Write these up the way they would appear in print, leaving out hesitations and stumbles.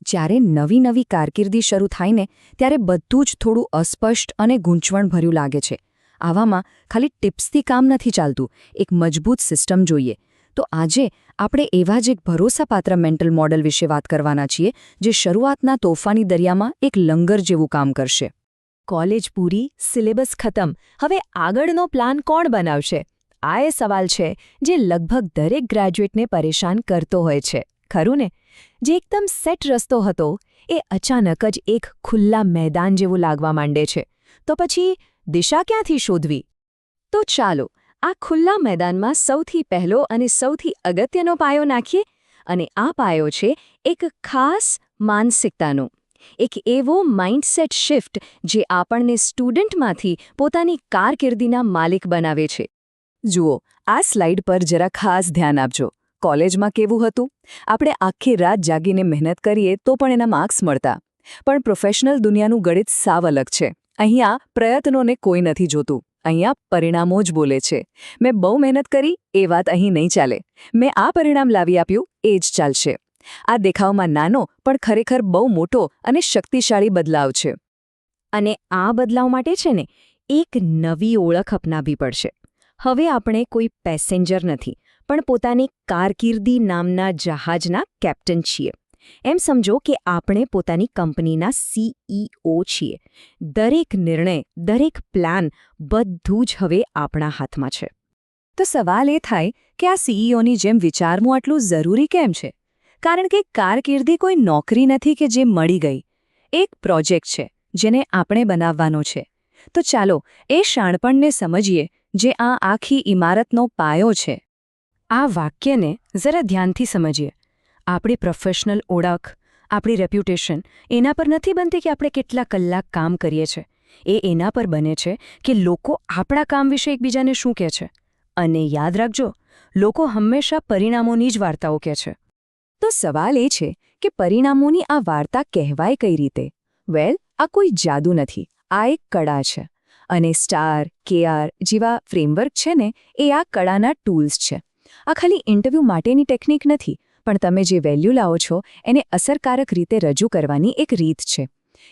જ્યારે નવી કારકિર્દી શરૂ થાય ને ત્યારે બધું જ થોડું અસ્પષ્ટ અને ગૂંચવણભર્યું લાગે છે. આવામાં ખાલી ટિપ્સથી કામ નથી ચાલતું, એક મજબૂત સિસ્ટમ જોઈએ. તો આજે આપણે એવા જ એક ભરોસાપાત્ર મેન્ટલ મોડલ વિશે વાત કરવાના છીએ જે શરૂઆતના તોફાની દરિયામાં એક લંગર જેવું કામ કરશે. કોલેજ પૂરી, સિલેબસ ખતમ, હવે આગળનો પ્લાન કોણ બનાવશે? આ એ સવાલ છે જે લગભગ દરેક ગ્રેજ્યુએટને પરેશાન કરતો હોય છે, ખરું ને? જે એકદમ સેટ રસ્તો હતો એ અચાનક જ એક ખુલ્લા મેદાન જેવું લાગવા માંડે છે. તો પછી દિશા ક્યાંથી શોધવી? તો ચાલો આ ખુલ્લા મેદાનમાં સૌથી પહેલો અને સૌથી અગત્યનો પાયો નાખીએ. અને આ પાયો છે એક ખાસ માનસિકતાનો, એક એવો માઇન્ડસેટ શિફ્ટ જે આપણને સ્ટુડન્ટમાંથી પોતાની કારકિર્દીના માલિક બનાવે છે. જુઓ, આ સ્લાઇડ પર જરા ખાસ ધ્યાન આપજો. કોલેજમાં કેવું હતું? આપણે આખી રાત જાગીને મહેનત કરીએ તો પણ એના માર્ક્સ મળતા. પણ પ્રોફેશનલ દુનિયાનું ગણિત સાવ અલગ છે. અહીંયા પ્રયત્નોને કોઈ નથી જોતું, અહીંયા પરિણામો જ બોલે છે. મેં બહુ મહેનત કરી એ વાત અહીં નહીં ચાલે. મેં આ પરિણામ લાવી આપ્યું એ જ ચાલશે. આ દેખાવમાં નાનો પણ ખરેખર બહુ મોટો અને શક્તિશાળી બદલાવ છે. અને આ બદલાવ માટે છે ને એક નવી ઓળખ અપનાવવી પડશે. હવે આપણે કોઈ પેસેન્જર નથી, પણ પોતાની કારકિર્દી નામના જહાજના કેપ્ટન છીએ. એમ સમજો કે આપણે પોતાની કંપનીના CEO છીએ. દરેક નિર્ણય, દરેક પ્લાન, બધું જ હવે આપણા હાથમાં છે. તો સવાલ એ થાય કે આ CEOની જેમ વિચારવું આટલું જરૂરી કેમ છે? કારણ કે કારકિર્દી કોઈ નોકરી નથી કે જે મળી ગઈ. એક પ્રોજેક્ટ છે જેને આપણે બનાવવાનો છે. તો ચાલો એ શાણપણને સમજીએ જે આ આખી ઇમારતનો પાયો છે. આ વાક્યને જરા ધ્યાનથી સમજીએ. આપણી પ્રોફેશનલ ઓળખ, આપણી રેપ્યુટેશન એના પર નથી બનતી કે આપણે કેટલા કલાક કામ કરીએ છીએ. એ એના પર બને છે કે લોકો આપણા કામ વિશે એકબીજાને શું કહે છે. અને યાદ રાખજો, લોકો હંમેશા પરિણામોની જ વાર્તાઓ કહે છે. તો સવાલ એ છે કે પરિણામોની આ વાર્તા કહેવાય કઈ રીતે? વેલ, આ કોઈ જાદુ નથી, આ એક કળા છે. અને સ્ટાર, KR જેવા ફ્રેમવર્ક છે ને એ આ કળાના ટૂલ્સ છે. આ ખાલી ઇન્ટરવ્યૂ માટેની ટેકનિક નથી, પણ તમે જે વેલ્યુ લાવો છો એને અસરકારક રીતે રજૂ કરવાની એક રીત છે.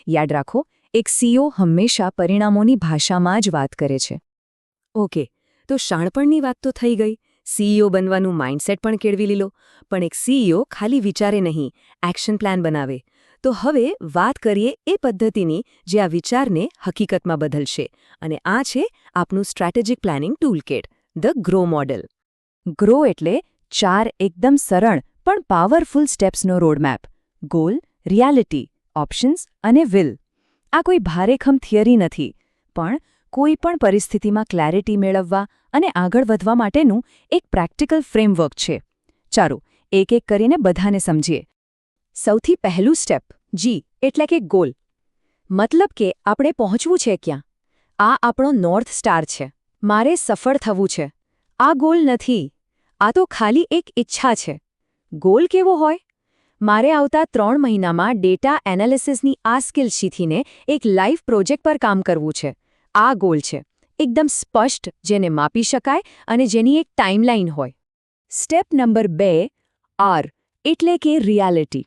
યાદ રાખો, એક CEO હંમેશા પરિણામોની ભાષામાં જ વાત કરે છે. ઓકે, તો શાણપણની વાત તો થઈ ગઈ. CEO બનવાનું માઇન્ડસેટ પણ કેળવી લીધો. પણ એક CEO ખાલી વિચારે નહીં, એક્શન પ્લાન બનાવે. તો હવે વાત કરીએ એ પદ્ધતિની જે આ વિચારને હકીકતમાં બદલશે. અને આ છે આપનું strategic planning toolkit, the grow model. Grow એટલે 4 એકદમ સરળ પણ પાવરફુલ સ્ટેપ્સનો રોડમેપ. ગોલ, રિયાલિટી, ઓપ્શન્સ અને વિલ. આ કોઈ ભારેખમ થિયરી નથી, પણ કોઈ પણ પરિસ્થિતિમાં ક્લેરિટી મેળવવા અને આગળ વધવા માટેનું એક પ્રેક્ટિકલ ફ્રેમવર્ક છે. ચાલો એક એક કરીને બધાને સમજીએ. સૌથી પહેલું સ્ટેપ, G એટલે કે ગોલ. મતલબ કે આપણે પહોંચવું છે ક્યાં? આ આપણો નોર્થ સ્ટાર છે. મારે સફળ થવું છે. આ ગોલ નથી, આ તો ખાલી એક ઈચ્છા છે. ગોલ કેવો હોય? મારે આવતા 3 મહિનામાં ડેટા એનાલિસિસની આ સ્કિલ શીખીને એક લાઈવ પ્રોજેક્ટ પર કામ કરવું છે. આ ગોલ છે, એકદમ સ્પષ્ટ, જેને માપી શકાય અને જેની એક ટાઈમલાઈન હોય. સ્ટેપ નંબર 2, R એટલે કે રિયાલિટી.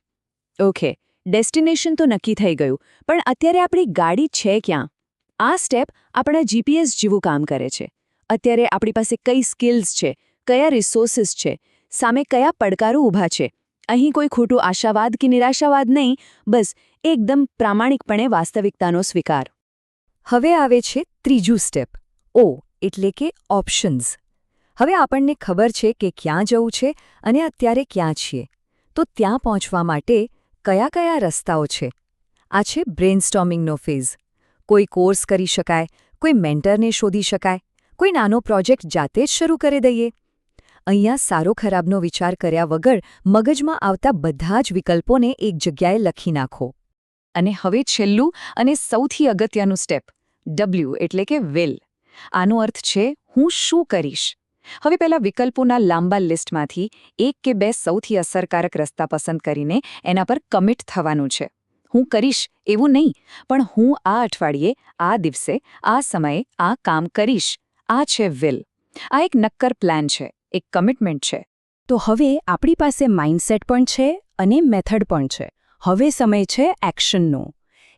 ઓકે, ડેસ્ટિનેશન તો નક્કી થઈ ગયું, પણ અત્યારે આપણી ગાડી છે ક્યાં? આ સ્ટેપ આપણા GPS જેવું કામ કરે છે. અત્યારે આપણી પાસે કઈ સ્કિલ્સ છે, કયા રિસોર્સિસ છે, સામે કયા પડકારો ઊભા છે. અહીં કોઈ ખોટું આશાવાદ કે નિરાશાવાદ નહીં, બસ એકદમ પ્રામાણિકપણે વાસ્તવિકતાનો સ્વીકાર. હવે આવે છે ત્રીજું સ્ટેપ, O એટલે કે ઓપ્શન્સ. હવે આપણને ખબર છે કે ક્યાં જવું છે અને અત્યારે ક્યાં છીએ. તો ત્યાં પહોંચવા માટે કયા કયા રસ્તાઓ છે? આ છે બ્રેઇનસ્ટોર્મિંગનો ફેઝ. કોઈ કોર્સ કરી શકાય, કોઈ મેન્ટરને શોધી શકાય, કોઈ નાનો પ્રોજેક્ટ જાતે જ શરૂ કરી દઈએ. અહીંયા સારો ખરાબનો વિચાર કર્યા વગર મગજમાં આવતા બધા જ વિકલ્પોને એક જગ્યાએ લખી નાખો. અને હવે છેલ્લું અને સૌથી અગત્યનું સ્ટેપ, W એટલે કે વિલ. આનો અર્થ છે હું શું કરીશ. હવે પહેલા વિકલ્પોના લાંબા લિસ્ટમાંથી 1 કે 2 સૌથી અસરકારક રસ્તા પસંદ કરીને એના પર કમિટ થવાનું છે. હું કરીશ એવું નહીં, પણ હું આ અઠવાડિયે, આ દિવસે, આ સમયે આ કામ કરીશ. આ છે વિલ. આ એક નક્કર પ્લાન છે, એક કમિટમેન્ટ છે. તો હવે આપણી પાસે માઇન્ડસેટ પણ છે અને મેથડ પણ છે. હવે સમય છે એક્શનનો.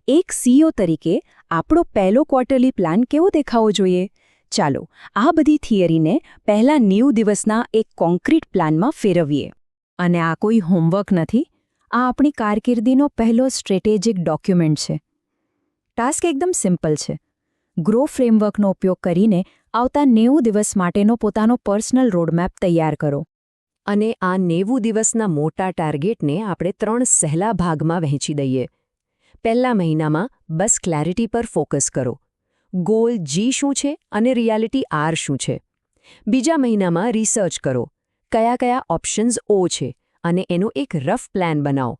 એક સીઈઓ તરીકે આપણો પહેલો ક્વાર્ટરલી પ્લાન કેવો દેખાવો જોઈએ? ચાલો આ બધી થિયરીને પહેલા 90 દિવસના એક કોન્ક્રીટ પ્લાનમાં ફેરવીએ. અને આ કોઈ હોમવર્ક નથી, આ આપણી કારકિર્દીનો પહેલો સ્ટ્રેટેજિક ડોક્યુમેન્ટ છે. ટાસ્ક એકદમ સિમ્પલ છે. ગ્રો ફ્રેમવર્કનો ઉપયોગ કરીને આવતા 90 દિવસ માટેનો પોતાનો પર્સનલ રોડમેપ તૈયાર કરો. અને આ 90 દિવસના મોટા ટાર્ગેટને આપણે 3 સહેલા ભાગમાં વહેંચી દઈએ. પહેલા મહિનામાં બસ ક્લેરિટી પર ફોકસ કરો. ગોલ જી શું છે અને રિયાલિટી આર શું છે. બીજા મહિનામાં રિસર્ચ કરો. કયા ઓપ્શન્સ ઓ છે અને એનો એક રફ પ્લાન બનાવો.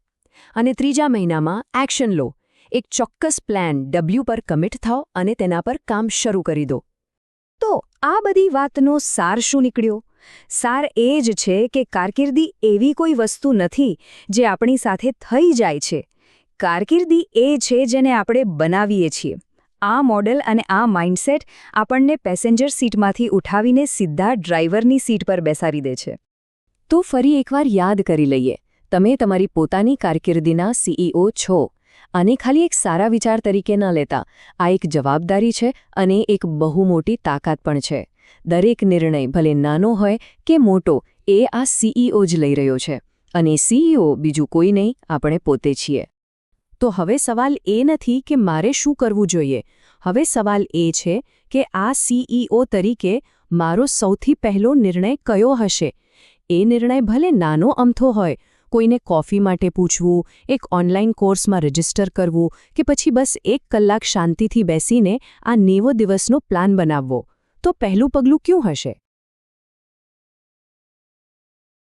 અને ત્રીજા મહિનામાં એક્શન લો. એક ચોક્કસ પ્લાન ડબલ્યુ પર કમિટ થાઓ અને તેના પર કામ શરૂ કરી દો. તો આ બધી વાતનો સાર શું નીકળ્યો? સાર એ જ છે કે કારકિર્દી એવી કોઈ વસ્તુ નથી જે આપણી સાથે થઈ જાય છે. કારકિર્દી એ છે જેને આપણે બનાવીએ છીએ. આ મોડેલ અને આ માઇન્ડસેટ આપણને પેસેન્જર સીટમાંથી ઉઠાવીને સીધા ડ્રાઈવરની સીટ પર બેસાડી દે છે. તો ફરી એકવાર યાદ કરી લઈએ, તમે તમારી પોતાની કારકિર્દીના સીઈઓ છો. આને ખાલી એક સારા વિચાર તરીકે ન લેતા, આ એક જવાબદારી છે અને એક બહુ મોટી તાકાત પણ છે. દરેક નિર્ણય ભલે નાનો હોય કે મોટો, એ આ સીઈઓ જ લઈ રહ્યો છે. અને સીઈઓ બીજું કોઈ નહીં, આપણે પોતે છીએ. તો હવે સવાલ એ નથી કે મારે શું કરવું જોઈએ. હવે સવાલ એ છે કે આ સીઈઓ તરીકે મારો સૌથી પહેલો નિર્ણય કયો હશે? એ નિર્ણય ભલે નાનો અમથો હોય, કોઈને કોફી માટે પૂછવું, એક ઓનલાઈન કોર્સમાં રજિસ્ટર કરવું કે પછી બસ 1 કલાક શાંતિથી બેસીને આ 90 દિવસનો પ્લાન બનાવવો. તો પહેલું પગલું ક્યું હશે?